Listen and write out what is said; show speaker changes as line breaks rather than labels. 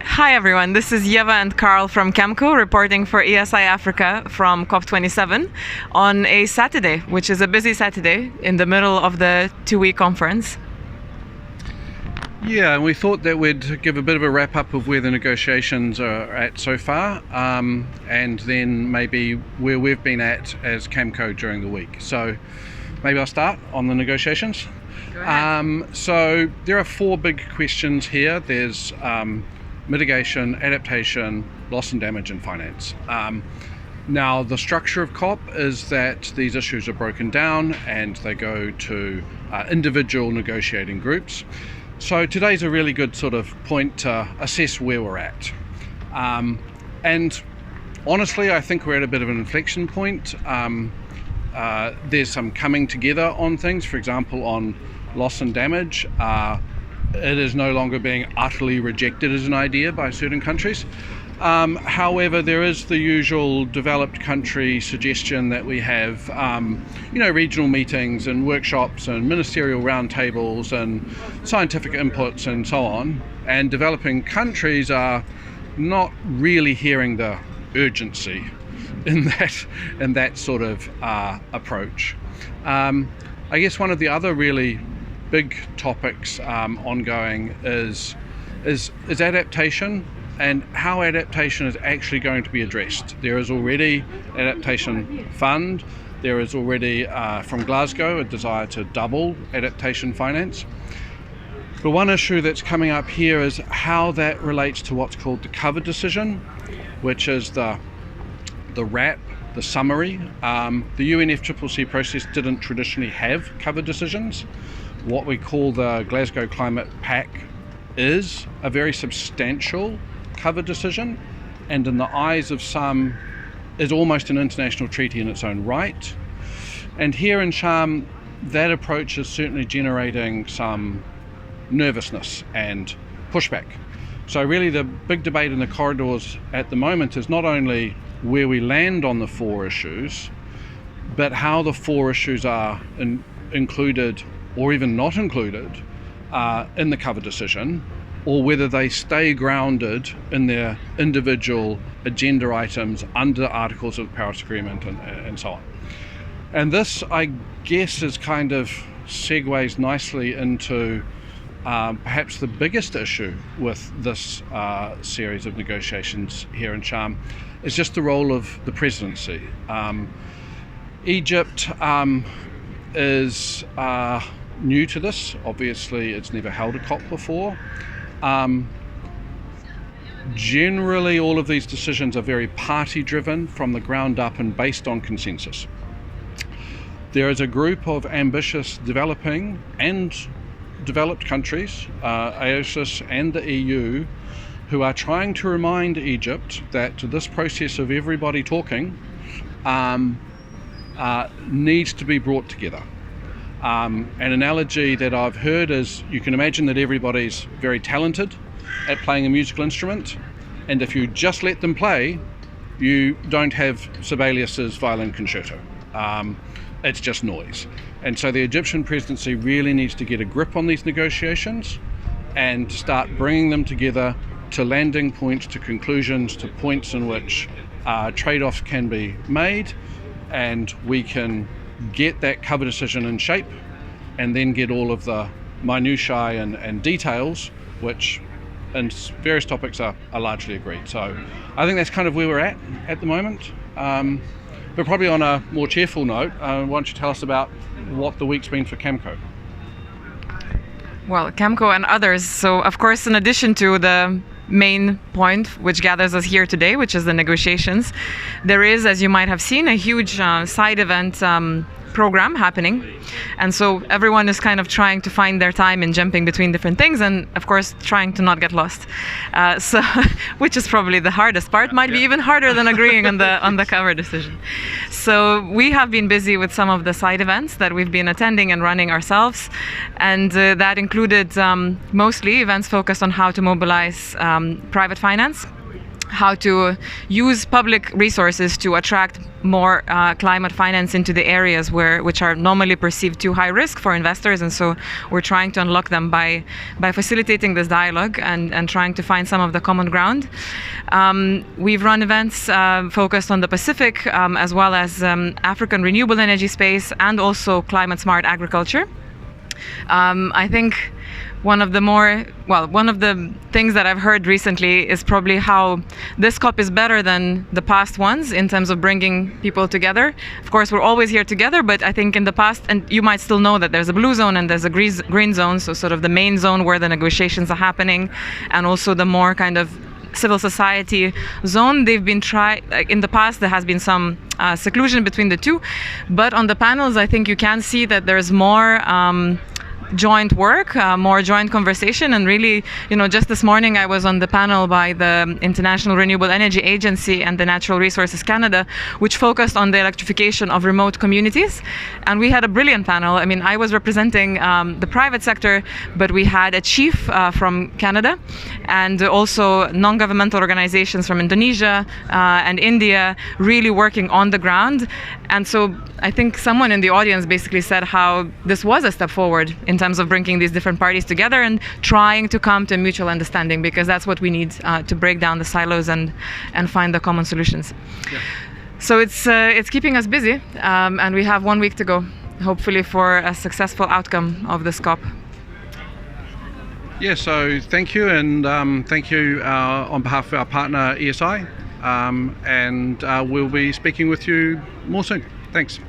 Hi everyone, this is Ieva and Karl from Camco reporting for ESI Africa from COP27 on a Saturday, which is a busy Saturday in the middle of the 2-week conference.
Yeah, and we thought that we'd give a bit of a wrap up of where the negotiations are at so far, and then maybe where we've been at as Camco during the week. So maybe I'll start on the negotiations.
Go ahead.
So there are 4 big questions here. There's mitigation, adaptation, loss and damage, and finance. Now, the structure of COP is that these issues are broken down and they go to individual negotiating groups. So today's a really good sort of point to assess where we're at. And honestly, I think we're at a bit of an inflection point. There's some coming together on things, for example, on loss and damage. It is no longer being utterly rejected as an idea by certain countries. However, there is the usual developed country suggestion that we have, regional meetings and workshops and ministerial roundtables and scientific inputs and so on. And developing countries are not really hearing the urgency in that sort of approach. I guess one of the other really big topics ongoing is adaptation and how adaptation is actually going to be addressed. There is already adaptation fund. There is already from Glasgow a desire to double adaptation finance. But one issue that's coming up here is how that relates to what's called the cover decision, which is the wrap, the summary. The UNFCCC process didn't traditionally have cover decisions. What we call the Glasgow Climate Pact is a very substantial cover decision, and in the eyes of some is almost an international treaty in its own right. And here in Sharm, that approach is certainly generating some nervousness and pushback. So really the big debate in the corridors at the moment is not only where we land on the 4 issues, but how the 4 issues are included or even not included in the cover decision, or whether they stay grounded in their individual agenda items under Articles of the Paris Agreement and so on. And this, I guess, is kind of segues nicely into perhaps the biggest issue with this series of negotiations here in Sharm, is just the role of the presidency. Egypt is new to this. Obviously, it's never held a COP before. Generally, all of these decisions are very party-driven from the ground up and based on consensus. There is a group of ambitious developing and developed countries, AOSIS and the EU, who are trying to remind Egypt that this process of everybody talking needs to be brought together. An analogy that I've heard is, you can imagine that everybody's very talented at playing a musical instrument, and if you just let them play, you don't have Sibelius's violin concerto. It's just noise. And so the Egyptian presidency really needs to get a grip on these negotiations and start bringing them together to landing points, to conclusions, to points in which trade-offs can be made, and we can get that cover decision in shape, and then get all of the minutiae and details, which in various topics are largely agreed. So I think that's kind of where we're at the moment. But probably on a more cheerful note, why don't you tell us about what the week's been for Camco?
Well, Camco and others. So, of course, in addition to the main point which gathers us here today, which is the negotiations, there is, as you might have seen, a huge side event program happening, and so everyone is kind of trying to find their time in jumping between different things, and of course trying to not get lost, so which is probably the hardest part, might be even harder than agreeing on the cover decision. So we have been busy with some of the side events that we've been attending and running ourselves, and that included mostly events focused on how to mobilize private finance how to use public resources to attract more climate finance into the areas which are normally perceived too high risk for investors, and so we're trying to unlock them by facilitating this dialogue and trying to find some of the common ground. We've run events focused on the Pacific as well as African renewable energy space and also climate smart agriculture. I think one of the things that I've heard recently is probably how this COP is better than the past ones in terms of bringing people together. Of course, we're always here together, but I think in the past, and you might still know that there's a blue zone and there's a green zone, so sort of the main zone where the negotiations are happening, and also the more kind of civil society zone. They've been in the past there has been some seclusion between the two, but on the panels I think you can see that there's more joint work, more joint conversation, and really, just this morning I was on the panel by the International Renewable Energy Agency and the Natural Resources Canada, which focused on the electrification of remote communities, and we had a brilliant panel. I mean, I was representing the private sector, but we had a chief from Canada and also non-governmental organizations from Indonesia and India really working on the ground. And so I think someone in the audience basically said how this was a step forward in terms of bringing these different parties together and trying to come to a mutual understanding, because that's what we need to break down the silos and find the common solutions. Yeah. So it's keeping us busy, and we have 1 week to go, hopefully, for a successful outcome of this COP.
Yeah, so thank you, and thank you on behalf of our partner ESI, and we'll be speaking with you more soon. Thanks.